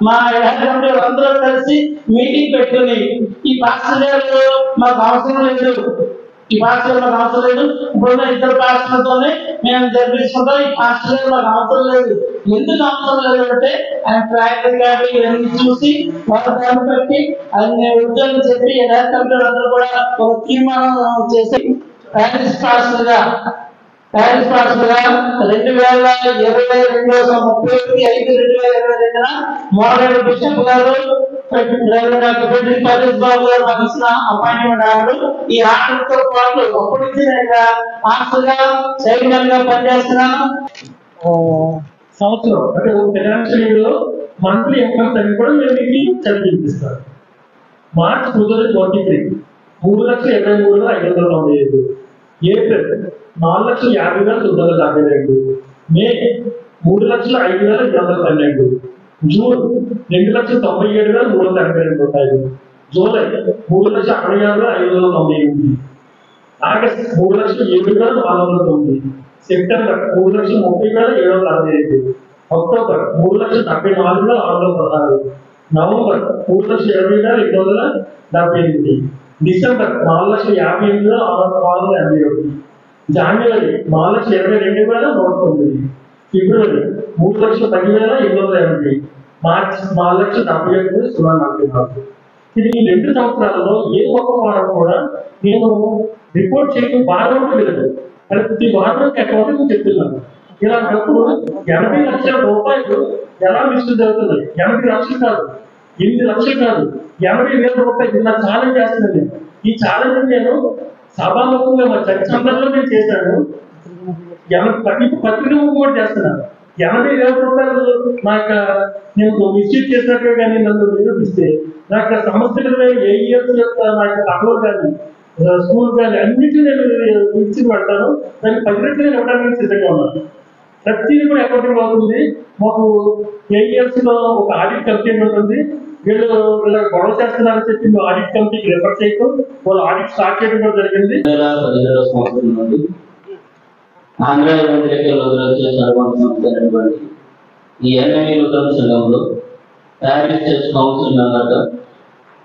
మా అందరూ కలిసి మీటింగ్ పెట్టుకుని ఈ పాస్టర్ గారు మాకు అవసరం లేదు, ఈ పాస్టర్ మాకు అవసరం లేదు, ఇప్పుడున్న ఇద్దరు పాస్టర్లతోనే మేము జరిపించుకుంటాం, ఈ పాస్టర్ గారు మాకు అవసరం లేదు. ఎందుకు అవసరం లేదు అంటే ఆయన ట్రాక్ రికార్డు ఇవన్నీ చూసి వాళ్ళ దాన్ని బట్టి ఆయన ఉద్యోగం చెప్పి కంప్యూటర్ అందరూ కూడా ఒక తీర్మానం చేసి ప్యారిస్ పాస్టర్ గా 2022/30/2022 మోడరేటర్ బిషప్ గారు డాక్టర్ ఫెడరిక్ పరేష్ బాబు గారు నాకు ఇచ్చిన అపాయింట్మెంట్ ఆర్డర్. ఈ ఆర్డర్ తో పాటు అప్పటి నుంచి నేను పాస్టర్ గా చైర్మన్ గా పనిచేస్తున్నాను. సంవత్సరం అంటే ఫైనాన్షియల్ ఇయర్ లో మంత్లీ ఇన్కమ్స్ అన్ని కూడా మేము మీకు చదివిపిస్తాం. మార్చ్ 2023 3,23,595. ఏప్రిల్ 4,50,972. మే 3,05,212. June 2,97,382. July 3,66,598. August 3,07,409. September 3,30,765. October 3,74,616. November 3,20,878. December 4,58,681. జనవరి 4,22,109. ఫిబ్రవరి 3,10,880. మార్చ్ 4,71,044. ఇది ఈ 2 సంవత్సరాలలో ఏ ఒక్క వారం కూడా నేను రిపోర్ట్ చేయడం వారం లేదు, ప్రతి వారం అకౌంట్ చెప్తున్నాను. ఇలాంటప్పుడు 80 లక్షల రూపాయలు ఎలా మిస్యూజ్ జరుగుతున్నాయి? 80 లక్షలు కాదు, 8 లక్షలు కాదు, 80,000 రూపాయలు ఇలా ఛాలెంజ్ చేస్తున్నాను. ఈ ఛాలెంజ్ నేను సభాముఖంగా మా చర్చ అందరిలో నేను చేశాను. పత్రిక కూడా చేస్తున్నాను. 80,000 రూపాయలు నాకు నేను మిస్యూజ్ చేసినట్టు కానీ నన్ను నిరూపిస్తే నాకు సంస్థలు ఏ ఇయర్స్ నాకు తక్కువ కానీ స్కూల్ కానీ అన్నింటినీ నేను ఇచ్చి పెడతాను. దానికి 10 రెట్లు నేను ఇవ్వడానికి సిద్ధంగా ఉన్నాను. ప్రతిదీ కూడా అకౌంటింగ్ అవుతుంది. మాకు AES లో ఒక ఆడిట్ కమిటీ ఉంటుంది. వీళ్ళు గొడవ చేస్తున్నారని చెప్పి మేము ఆడిట్ కమిటీకి రిఫర్ చేయడం, వాళ్ళు ఆడిట్ స్టార్ట్ చేయడం కూడా జరిగింది. 2017 సంవత్సరం నుండి ఆంధ్ర ఈ ఎన్ఎంఈ నూతన సంఘంలో ప్యారిస్ చర్చ్ కౌన్సిల్ మెంబర్గా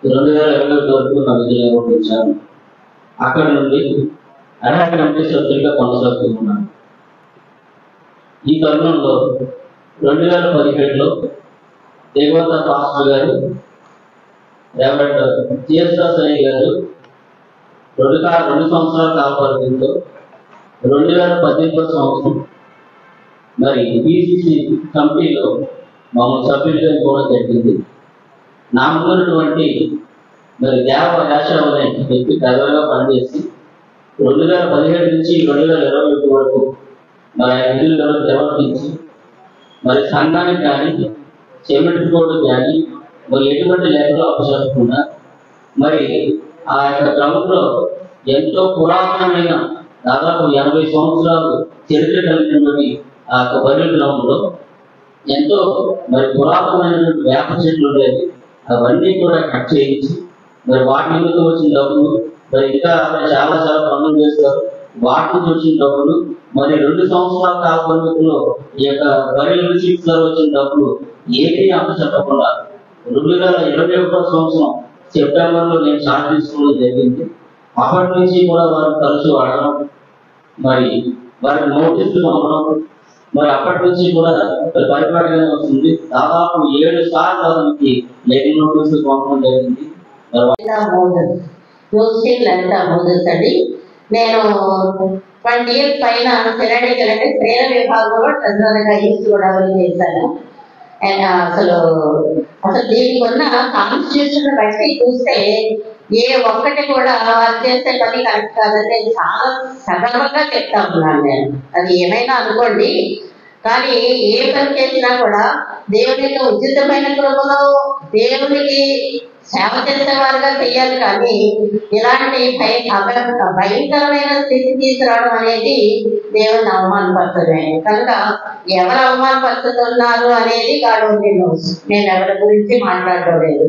2021 వరకు నా విధులు నిర్వహించాను. అక్కడ నుండి అడాక్ కమిటీ సభ్యులుగా కొనసాగుతున్నాను. ఈ తరుణంలో 2017లో దేవత పాస్టర్ గారు రెవరెండ్ జిఎస్ఎస్ గారు 2 సంవత్సరాల కాల పరిధితో 2018 సంవత్సరం మరి PCC కమిటీలో మమ్మల్ని సభ్యులుగా కూడా జరిగింది. నా ముందున్నటువంటి మరి దేవ యాషావ్ అనే వ్యక్తి డ్రైవర్గా పనిచేసి 2017 నుంచి 2021 వరకు మరి ఆ విధులు నిర్వర్తించి మరి సంఘానికి కానీ సిమెంట్ కోడ్ కానీ మరి ఎటువంటి లేఖలు అప్పచెప్పకుండా మరి ఆ యొక్క గ్రౌండ్లో ఎంతో పురాతనమైన దాదాపు 80 సంవత్సరాలు చరిత్ర కలిగినటువంటి ఆ యొక్క బయలు గ్రౌండ్లో ఎంతో మరి పురాతనమైనటువంటి వేప చెట్లు ఉండేవి. అవన్నీ కూడా కట్ చేయించి మరి వాటి నిమిత్తం వచ్చిన డబ్బులు మరి ఇంకా చాలా పనులు చేస్తారు. వాటి నుంచి వచ్చిన డబ్బులు మరి 2 సంవత్సరాల కాల పరిమితిలో ఈ యొక్క బయలు రిసీట్స్ లో వచ్చిన డబ్బులు ఏమీ అప్పచెప్పకుండా 2021 సంవత్సరం సెప్టెంబర్లో నేను షార్ట్ తీసుకోవడం జరిగింది. అప్పటి నుంచి కూడా వారు తరచు అడగడం, మరి వారికి నోటీసులు పంపడం, మరి అప్పటి నుంచి కూడా పరిపాటిగానే వస్తుంది. దాదాపు 7 సార్లు వారికి లెటర్ నోటీసులు పంపడం జరిగింది. అండి నేను 20 years పైన సెనెటికల్ అంటే క్రీడ విభాగంలో ట్రెజరర్గా ఈస్ట్ గోదావరి చేశాను. అండ్ అసలు దీనికి ఉన్న కాన్స్టిట్యూషన్ బట్టి చూస్తే ఏ ఒక్కటి కూడా వాళ్ళు చేసే పని కరెక్ట్ కాదని చాలా సగర్వంగా చెప్తా ఉన్నాను నేను. అది ఏమైనా అనుకోండి, కానీ ఏ పని చేసినా కూడా దేవుని యొక్క ఉచితమైన కృపలో దేవునికి సేవ చేసేవారుగా చెయ్యాలి. కానీ ఇలాంటి భయంకరమైన స్థితి తీసుకురావడం అనేది దేవుని అవమానపరచడమే. కనుక ఎవరు అవమానపరుచుతున్నారు అనేది గాడ్ ఓన్లీ నోస్. నేను ఎవరి గురించి మాట్లాడడం లేదు.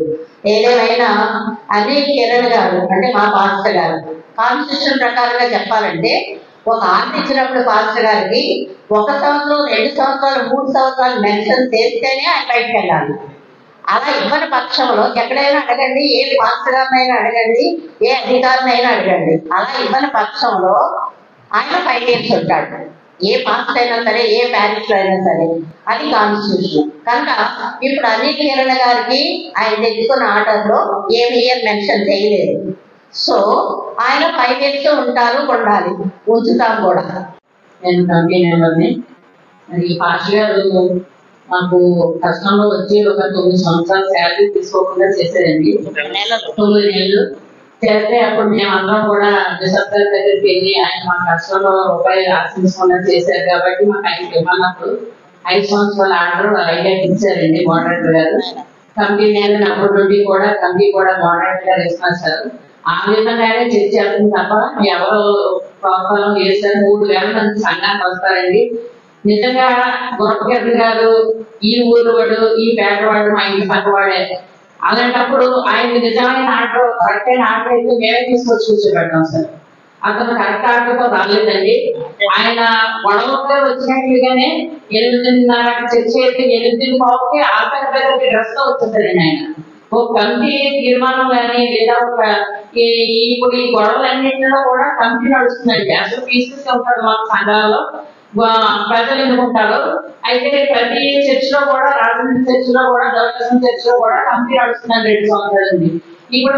ఏదేమైనా అదే కిరణ్ గారు అంటే మా పాస్టర్ గారు కాన్స్టిట్యూషన్ ప్రకారంగా చెప్పాలంటే ఒక ఆర్డర్ ఇచ్చినప్పుడు పాస్టర్ గారికి 1 సంవత్సరం, 2 సంవత్సరాలు, 3 సంవత్సరాలు మెన్షన్ చేస్తేనే ఆయన బయటకు వెళ్ళాలి. అలా ఇవ్వని పక్షంలో ఎక్కడైనా అడగండి, ఏ పాస్టర్ గారినైనా అడగండి, ఏ అధికారినైనా అడగండి. అలా ఇవ్వని పక్షంలో ఆయన 5 years ఉంటాడు. ఏ పాస్టర్ అయినా సరే, ఏ ప్యారిస్ అయినా సరే, అది కాన్స్టిట్యూషన్. కనుక ఇప్పుడు అనిల్ కిరణ్ గారికి ఆయన తెచ్చుకున్న ఆర్డర్లో ఏమి ఇయర్ మెన్షన్ చేయలేదు. సో ఆయన 5 years ఉంటారు, ఉండాలి, ఉంచుతాం కూడా. నేను కమిటీ మెంబర్ని. మరి పాస్టర్ గారు మాకు కష్టంలో వచ్చి ఒక 9 సంవత్సరాలు శాలరీ తీసుకోకుండా చేశారండి. 9 నెలలు చేస్తే అప్పుడు మేమందరం కూడా బిషప్ గారి దగ్గరికి వెళ్ళి ఆయన మా కష్టంలో రూపాయలు ఆశించకుండా చేశారు కాబట్టి మాకు ఆయన ఇవ్వనప్పుడు 5 సంవత్సరాల ఆర్డర్ ఐడియా ఇచ్చారండి మోడరేటర్ గారు. కమిటీ నేను అప్పటి నుండి కూడా కమిటీ కూడా మోడరేటర్ గారు ఇస్తున్నారు సార్. ఆ విధంగానే చర్చ వెళ్తుంది తప్ప ఎవరు ప్రోత్సాహం చేశారు. 3,000 మంది సంఘానికి వస్తారండి. నిజంగా గురపకర్ణి గారు ఈ ఊరు వాడు, ఈ పేదవాడు, మా ఇంటి పక్కవాడే. అలాంటప్పుడు ఆయన నిజమైన ఆర్డర్, కరెక్ట్ అయిన ఆర్డర్ అయితే మేమే తీసుకొచ్చి కూర్చోబెట్టాం సార్. అతను కరెక్ట్ ఆర్డర్తో రాలేదండి. ఆయన గొడవగా వచ్చినట్లుగానే 8:30 చర్చ అయితే 8:15కి ఆఖరి దగ్గరికి డ్రెస్ తో వచ్చేసారండి ఆయన. ఒక కమిటీ తీర్మానం కానీ లేదా ఒక ఇప్పుడు ఈ గొడవలన్నింటిలో కూడా కమిటీ నడుస్తుందండి. అసలు తీసుకొచ్చి ఉంటాడు మా సంఘాలలో ప్రజలు ఎన్నుకుంటారు. అయితే ప్రతి చర్చిలో కూడా, రాజమండ్రి చర్చిలో కూడా, దళిత చర్చిలో కూడా కమిటీ నడుస్తుందండి 2 సంవత్సరాలు. ఇప్పుడు